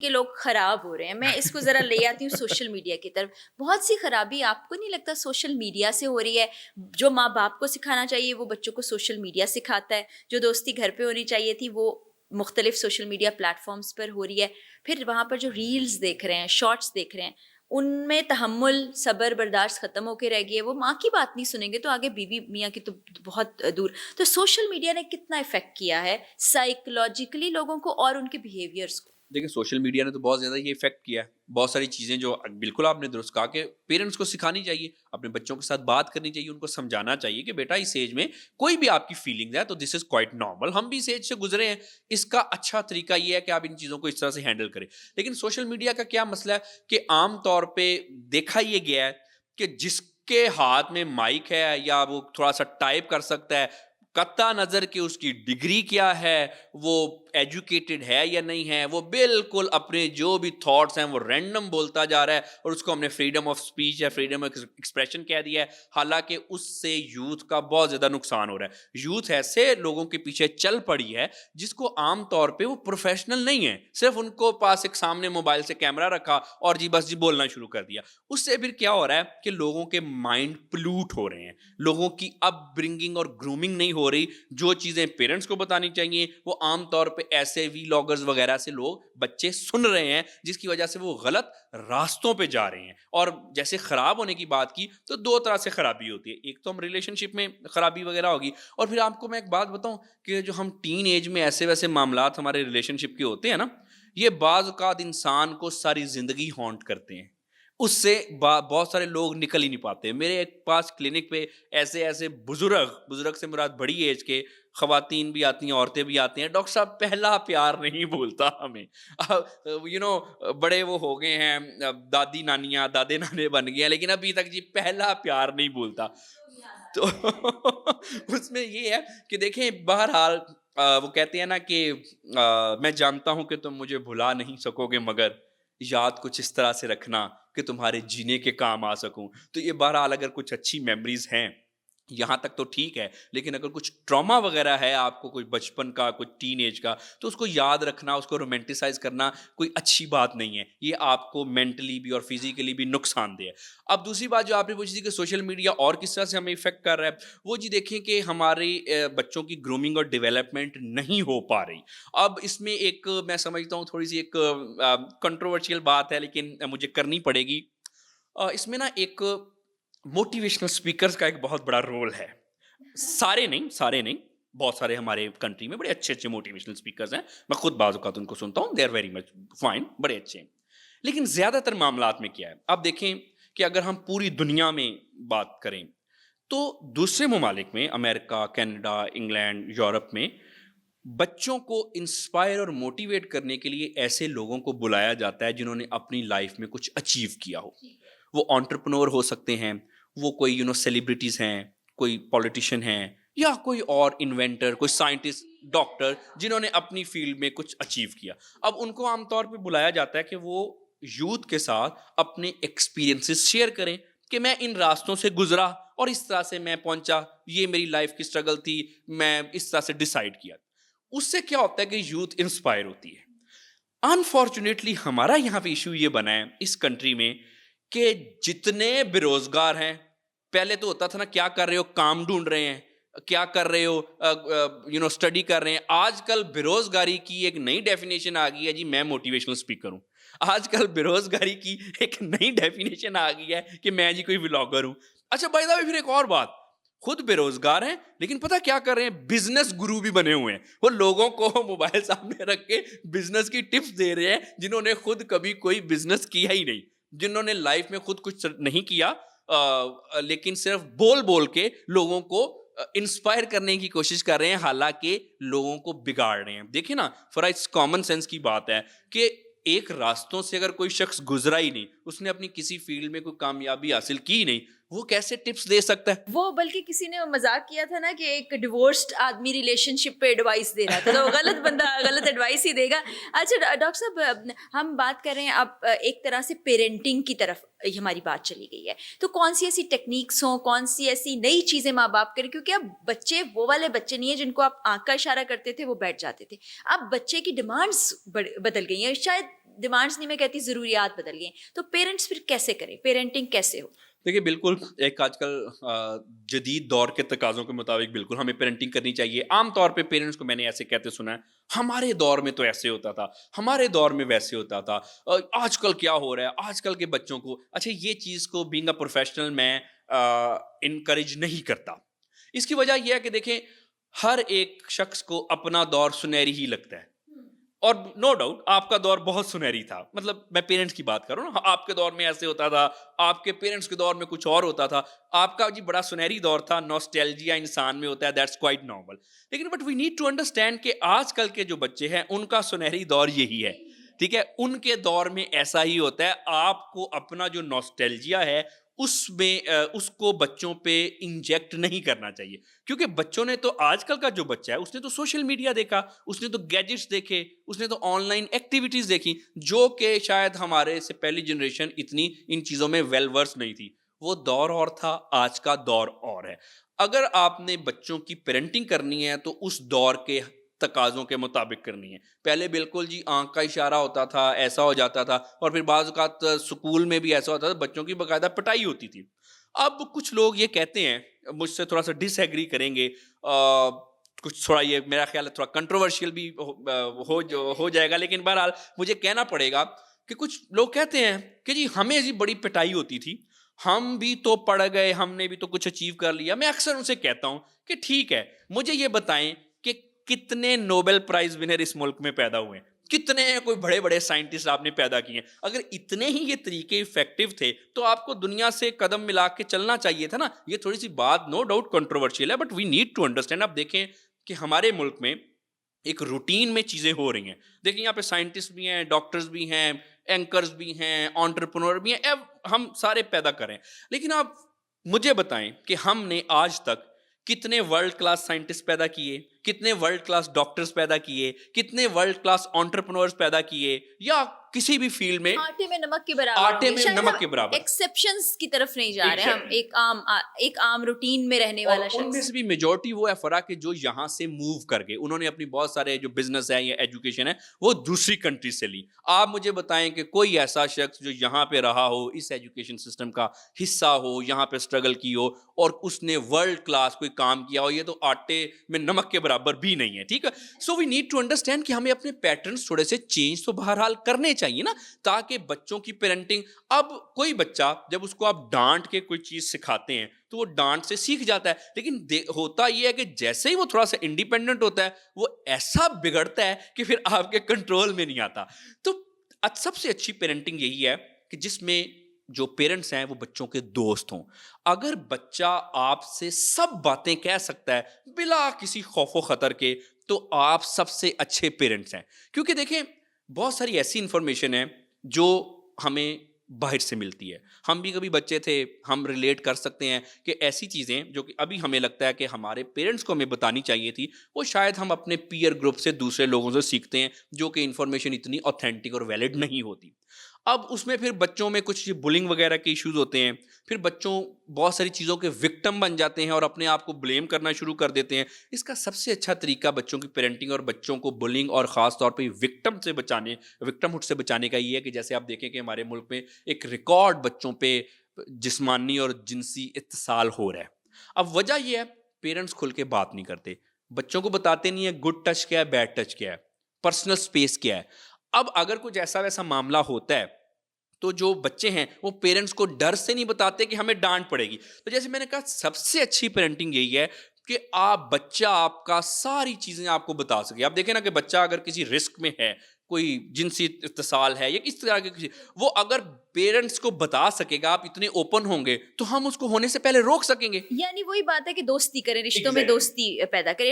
کہ لوگ خراب ہو رہے ہیں. میں اس کو ذرا لے آتی ہوں سوشل میڈیا کی طرف. بہت سی خرابی آپ کو نہیں لگتا سوشل میڈیا سے ہو رہی ہے؟ جو ماں باپ کو سکھانا چاہیے وہ بچوں کو سوشل میڈیا سکھاتا ہے. جو دوستی گھر پہ ہونی چاہیے تھی وہ مختلف سوشل میڈیا پلیٹ فارمز پر ہو رہی ہے. پھر وہاں پر جو ریلز دیکھ رہے ہیں، شارٹس دیکھ رہے ہیں، ان میں تحمل، صبر، برداشت ختم ہو کے رہ گئی ہے. وہ ماں کی بات نہیں سنیں گے تو آگے بیوی میاں کی تو بہت دور. تو سوشل میڈیا نے کتنا افیکٹ کیا ہے سائیکولوجیکلی لوگوں کو اور ان کے بیہیویئرس کو؟ دیکھیں سوشل میڈیا نے تو بہت زیادہ یہ افیکٹ کیا ہے. بہت ساری چیزیں جو بالکل آپ نے درست کہا کہ پیرنٹس کو سکھانی چاہیے، اپنے بچوں کے ساتھ بات کرنی چاہیے، ان کو سمجھانا چاہیے کہ بیٹا اس ایج میں کوئی بھی آپ کی فیلنگز ہے تو دس از کوائٹ نارمل، ہم بھی اس ایج سے گزرے ہیں. اس کا اچھا طریقہ یہ ہے کہ آپ ان چیزوں کو اس طرح سے ہینڈل کریں. لیکن سوشل میڈیا کا کیا مسئلہ ہے کہ عام طور پہ دیکھا یہ گیا ہے کہ جس کے ہاتھ میں مائک ہے یا وہ تھوڑا سا ٹائپ کر سکتا ہے، قطع نظر کہ اس کی ڈگری کیا ہے، وہ ایجوکیٹڈ ہے یا نہیں ہے، وہ بالکل اپنے جو بھی تھاٹس ہیں وہ رینڈم بولتا جا رہا ہے، اور اس کو ہم نے فریڈم آف اسپیچ یا فریڈم آف ایکسپریشن کہہ دیا ہے. حالانکہ اس سے یوتھ کا بہت زیادہ نقصان ہو رہا ہے. یوتھ ایسے لوگوں کے پیچھے چل پڑی ہے جس کو عام طور پہ وہ پروفیشنل نہیں ہے، صرف ان کو پاس ایک سامنے موبائل سے کیمرہ رکھا اور جی بس جی بولنا شروع کر دیا. اس سے پھر کیا ہو رہا ہے کہ لوگوں کے مائنڈ پلوٹ ہو رہے ہیں، لوگوں کی اپ برنگنگ اور گرومنگ نہیں ہو رہی. جو چیزیں پیرنٹس کو بتانی چاہیے وہ عام طور پہ ایسے وی لاگرز وغیرہ سے لوگ بچے سن رہے ہیں، جس کی وجہ سے وہ غلط راستوں پہ جا رہے ہیں. اور جیسے خراب ہونے کی بات کی تو دو طرح سے خرابی ہوتی ہے. ایک تو ہم ریلیشن شپ میں خرابی وغیرہ ہوگی، اور پھر آپ کو میں ایک بات بتاؤں کہ جو ہم ٹین ایج میں ایسے ویسے معاملات ہمارے ریلیشن شپ کے ہوتے ہیں نا، یہ بعض اوقات انسان کو ساری زندگی ہانٹ کرتے ہیں. اس سے بہت سارے لوگ نکل ہی نہیں پاتے. میرے پاس کلینک پہ ایسے بزرگ سے مراد بڑی ایج کے خواتین بھی آتی ہیں، عورتیں بھی آتی ہیں. ڈاکٹر صاحب پہلا پیار نہیں بولتا ہمیں. بڑے وہ ہو گئے ہیں، دادی نانیاں دادے نانے بن گئے ہیں، لیکن ابھی تک جی پہلا پیار نہیں بولتا. تو اس میں یہ ہے کہ دیکھیں بہرحال وہ کہتے ہیں نا کہ میں جانتا ہوں کہ تم مجھے بھلا نہیں سکو گے، مگر یاد کچھ اس طرح سے رکھنا کہ تمہارے جینے کے کام آ سکوں. تو یہ بہرحال اگر کچھ اچھی میموریز ہیں یہاں تک تو ٹھیک ہے، لیکن اگر کچھ ٹراما وغیرہ ہے آپ کو، کوئی بچپن کا، کوئی ٹین ایج کا، تو اس کو یاد رکھنا، اس کو رومانٹیسائز کرنا کوئی اچھی بات نہیں ہے. یہ آپ کو مینٹلی بھی اور فزیکلی بھی نقصان دہ ہے. اب دوسری بات جو آپ نے پوچھی تھی کہ سوشل میڈیا اور کس طرح سے ہمیں افیکٹ کر رہا ہے، وہ جی دیکھیں کہ ہمارے بچوں کی گرومنگ اور ڈیولپمنٹ نہیں ہو پا رہی. اب اس میں ایک میں سمجھتا ہوں تھوڑی سی ایک کنٹروورشیل بات ہے، لیکن مجھے کرنی پڑے گی. اس میں نا ایک موٹیویشنل اسپیکرز کا ایک بہت بڑا رول ہے. سارے نہیں، بہت سارے ہمارے کنٹری میں بڑے اچھے اچھے موٹیویشنل اسپیکرز ہیں. میں خود بعض اوقات ان کو سنتا ہوں، they are very much fine, بڑے اچھے ہیں. لیکن زیادہ تر معاملات میں کیا ہے، آپ دیکھیں کہ اگر ہم پوری دنیا میں بات کریں تو دوسرے ممالک میں، امریکہ، کینیڈا، انگلینڈ، یورپ میں بچوں کو انسپائر اور موٹیویٹ کرنے کے لیے ایسے لوگوں کو بلایا جاتا ہے جنہوں نے اپنی لائف میں کچھ اچیو کیا ہو. وہ انٹرپرنور ہو سکتے ہیں، وہ کوئی سیلیبریٹیز ہیں، کوئی پولیٹیشین ہیں، یا کوئی اور انوینٹر، کوئی سائنٹسٹ، ڈاکٹر جنہوں نے اپنی فیلڈ میں کچھ اچیو کیا. اب ان کو عام طور پہ بلایا جاتا ہے کہ وہ یوتھ کے ساتھ اپنے ایکسپیرینسز شیئر کریں کہ میں ان راستوں سے گزرا اور اس طرح سے میں پہنچا، یہ میری لائف کی اسٹرگل تھی، میں اس طرح سے ڈیسائیڈ کیا. اس سے کیا ہوتا ہے کہ یوتھ انسپائر ہوتی ہے. انفارچونیٹلی ہمارا یہاں پہ ایشو یہ بنا ہے اس کنٹری میں کہ جتنے بے روزگار ہیں، پہلے تو ہوتا تھا نا کیا کر رہے ہو، کام ڈھونڈ رہے ہیں، کیا کر رہے ہو، اسٹڈی کر رہے ہیں. آج کل بے روزگاری کی ایک نئی ڈیفینیشن آ گئی ہے جی، میں موٹیویشنل اسپیکر ہوں. آج کل بے روزگاری کی ایک نئی ڈیفینیشن آ گئی ہے کہ میں جی کوئی ولاگر ہوں. اچھا بائی دا وے، پھر ایک اور بات، خود بے روزگار ہیں لیکن پتہ کیا کر رہے ہیں، بزنس گرو بھی بنے ہوئے ہیں. وہ لوگوں کو موبائل سامنے رکھ کے بزنس کی ٹپس دے رہے ہیں جنہوں نے خود کبھی کوئی بزنس کیا ہی نہیں، جنہوں نے لائف میں خود کچھ نہیں کیا، لیکن صرف بول بول کے لوگوں کو انسپائر کرنے کی کوشش کر رہے ہیں، حالانکہ لوگوں کو بگاڑ رہے ہیں. دیکھیں نا، فرائز کامن سینس کی بات ہے کہ ایک راستوں سے اگر کوئی شخص گزرا ہی نہیں، اس نے اپنی کسی فیلڈ میں کوئی کامیابی حاصل کی نہیں، وہ کیسے ٹپس دے سکتا ہے؟ وہ بلکہ کسی نے مذاق کیا تھا نا کہ ایک ڈیورسڈ آدمی ریلیشن شپ پہ ایڈوائس دے رہا تھا، تو غلط بندہ غلط ایڈوائس ہی دے گا. اچھا ڈاکٹر صاحب، ہم بات کر رہے ہیں اب ایک طرح سے پیرنٹنگ کی طرف ہماری بات چلی گئی ہے، تو کون سی ایسی ٹیکنیکس ہوں، کون سی ایسی نئی چیزیں ماں باپ کریں، کیونکہ اب بچے وہ والے بچے نہیں ہیں جن کو آپ آنکھ کا اشارہ کرتے تھے وہ بیٹھ جاتے تھے. اب بچے کی ڈیمانڈس بدل گئی ہیں. شاید ڈیمانڈس نہیں, میں کہتی ضروریات بدل گئی ہیں. تو پیرنٹس پھر کیسے کریں, پیرنٹنگ کیسے ہو؟ دیکھیے بالکل ایک آج کل جدید دور کے تقاضوں کے مطابق بالکل ہمیں پیرنٹنگ کرنی چاہیے. عام طور پہ پیرنٹس کو میں نے ایسے کہتے سنا ہے, ہمارے دور میں تو ایسے ہوتا تھا, ہمارے دور میں ویسے ہوتا تھا, آج کل کیا ہو رہا ہے آج کل کے بچوں کو. اچھا یہ چیز کو بینگ اے پروفیشنل میں انکریج نہیں کرتا. اس کی وجہ یہ ہے کہ دیکھیں ہر ایک شخص کو اپنا دور سنہری ہی لگتا ہے, اور نو ڈاؤٹ آپ کا دور بہت سنہری تھا. مطلب میں پیرنٹس کی بات کروں نا, آپ کے دور میں ایسے ہوتا تھا, آپ کے پیرنٹس کے دور میں کچھ اور ہوتا تھا. آپ کا جی بڑا سنہری دور تھا, نوسٹیلجیا انسان میں ہوتا ہے, دیٹس کوائٹ نارمل. لیکن but we need to understand کہ آج کل کے جو بچے ہیں ان کا سنہری دور یہی ہے, ٹھیک ہے, ان کے دور میں ایسا ہی ہوتا ہے. آپ کو اپنا جو نوسٹیلجیا ہے اس میں اس کو بچوں پہ انجیکٹ نہیں کرنا چاہیے, کیونکہ بچوں نے تو آج کل کا جو بچہ ہے اس نے تو سوشل میڈیا دیکھا, اس نے تو گیجٹس دیکھے, اس نے تو آن لائن ایکٹیویٹیز دیکھی, جو کہ شاید ہمارے سے پہلی جنریشن اتنی ان چیزوں میں ویل ورس نہیں تھی. وہ دور اور تھا, آج کا دور اور ہے. اگر آپ نے بچوں کی پیرنٹنگ کرنی ہے تو اس دور کے تقاضوں کے مطابق کرنی ہے. پہلے بالکل جی آنکھ کا اشارہ ہوتا تھا, ایسا ہو جاتا تھا, اور پھر بعض اوقات سکول میں بھی ایسا ہوتا تھا, بچوں کی باقاعدہ پٹائی ہوتی تھی. اب کچھ لوگ یہ کہتے ہیں, مجھ سے تھوڑا سا ڈس ایگری کریں گے, کچھ تھوڑا یہ میرا خیال ہے تھوڑا کنٹروورشیل بھی ہو جائے گا, لیکن بہرحال مجھے کہنا پڑے گا کہ کچھ لوگ کہتے ہیں کہ جی ہمیں جی بڑی پٹائی ہوتی تھی, ہم بھی تو پڑھ گئے, ہم نے بھی تو کچھ اچیو کر لیا. میں اکثر ان سے کہتا ہوں کہ ٹھیک ہے, مجھے یہ بتائیں کہ کتنے نوبل پرائز ونر اس ملک میں پیدا ہوئے ہیں, کتنے کوئی بڑے بڑے سائنٹسٹ آپ نے پیدا کیے ہیں. اگر اتنے ہی یہ طریقے افیکٹو تھے تو آپ کو دنیا سے قدم ملا کے چلنا چاہیے تھا نا. یہ تھوڑی سی بات نو ڈاؤٹ کنٹروورشیل ہے, but we need to understand. آپ دیکھیں کہ ہمارے ملک میں ایک روٹین میں چیزیں ہو رہی ہیں. دیکھیں یہاں پہ سائنٹسٹ بھی ہیں, ڈاکٹرز بھی ہیں, اینکرز بھی ہیں, انٹرپرنور بھی ہیں, ہم سارے پیدا کریں. لیکن آپ مجھے بتائیں کہ ہم نے آج تک کتنے ورلڈ کلاس سائنٹسٹ پیدا کیے, کتنے ورلڈ کلاس ڈاکٹرز پیدا کیے, کتنے ورلڈ کلاس انٹرپرنورز پیدا کیے, یا کسی بھی فیلڈ میں آٹے میں نمک کے برابر, آٹے میں نمک کے برابر. ایکسیپشنز کی طرف نہیں جا رہے ہم, ایک عام روٹین میں رہنے والا ان میں شخص. سے بھی میجورٹی وہ ہے فرا کہ جو یہاں سے موو کر گئے, انہوں نے اپنی بہت سارے جو بزنس ہے یا ایجوکیشن ہے وہ دوسری کنٹری سے لی. آپ مجھے بتائیں کہ کوئی ایسا شخص جو یہاں پہ رہا ہو, اس ایجوکیشن سسٹم کا حصہ ہو, یہاں پہ اسٹرگل کی ہو, اور اس نے ورلڈ کلاس کوئی کام کیا ہو, یہ تو آٹے میں نمک کے برابر بھی نہیں ہے, ٹھیک ہے. سو وی نیڈ ٹو انڈرسٹینڈ کہ ہمیں اپنے پیٹرنس تھوڑے سے چینج تو بہرحال کرنے چاہیے نا, تاکہ بچوں کی پیرنٹنگ. اب کوئی بچہ جب اس کو آپ ڈانٹ کے کوئی چیز سکھاتے ہیں تو وہ ڈانٹ سے سیکھ جاتا ہے, لیکن ہوتا یہ ہے کہ جیسے ہی وہ تھوڑا سا انڈیپینڈنٹ ہوتا ہے وہ ایسا بگڑتا ہے کہ پھر آپ کے کنٹرول میں نہیں آتا. تو سب سے اچھی پیرنٹنگ یہی ہے کہ جس میں جو پیرنٹس ہیں وہ بچوں کے دوست ہوں. اگر بچہ آپ سے سب باتیں کہہ سکتا ہے بلا کسی خوف و خطر کے, تو آپ سب سے اچھے پیرنٹس ہیں. کیونکہ دیکھیں بہت ساری ایسی انفارمیشن ہے جو ہمیں باہر سے ملتی ہے. ہم بھی کبھی بچے تھے, ہم ریلیٹ کر سکتے ہیں کہ ایسی چیزیں جو کہ ابھی ہمیں لگتا ہے کہ ہمارے پیرنٹس کو ہمیں بتانی چاہیے تھی, وہ شاید ہم اپنے پیئر گروپ سے دوسرے لوگوں سے سیکھتے ہیں, جو کہ انفارمیشن اتنی اوتھینٹک اور ویلڈ نہیں ہوتی. اب اس میں پھر بچوں میں کچھ بلنگ وغیرہ کے ایشوز ہوتے ہیں, پھر بچوں بہت ساری چیزوں کے وکٹم بن جاتے ہیں اور اپنے آپ کو بلیم کرنا شروع کر دیتے ہیں. اس کا سب سے اچھا طریقہ بچوں کی پیرنٹنگ اور بچوں کو بلنگ اور خاص طور پہ وکٹم ہوڈ سے بچانے کا یہ ہے کہ جیسے آپ دیکھیں کہ ہمارے ملک میں ایک ریکارڈ بچوں پہ جسمانی اور جنسی اتصال ہو رہا ہے. اب وجہ یہ ہے پیرنٹس کھل کے بات نہیں کرتے, بچوں کو بتاتے نہیں ہے گڈ ٹچ کیا ہے, بیڈ ٹچ کیا ہے, پرسنل اسپیس کیا ہے. اب اگر کچھ ایسا ویسا معاملہ ہوتا ہے تو جو بچے ہیں وہ پیرنٹس کو ڈر سے نہیں بتاتے کہ ہمیں ڈانٹ پڑے گی. تو جیسے میں نے کہا سب سے اچھی پیرنٹنگ یہی ہے کہ بچہ آپ کا ساری چیزیں آپ کو بتا سکے. آپ دیکھیں نا کہ بچہ اگر کسی رسک میں ہے, کوئی جنسی اتصال ہے یا کس طرح کے, وہ اگر پیرنٹس کو بتا سکے گا, آپ اتنے اوپن ہوں گے تو ہم اس کو ہونے سے پہلے روک سکیں گے. یعنی وہی بات ہے کہ دوستی کریں, رشتوں میں دوستی پیدا کریں.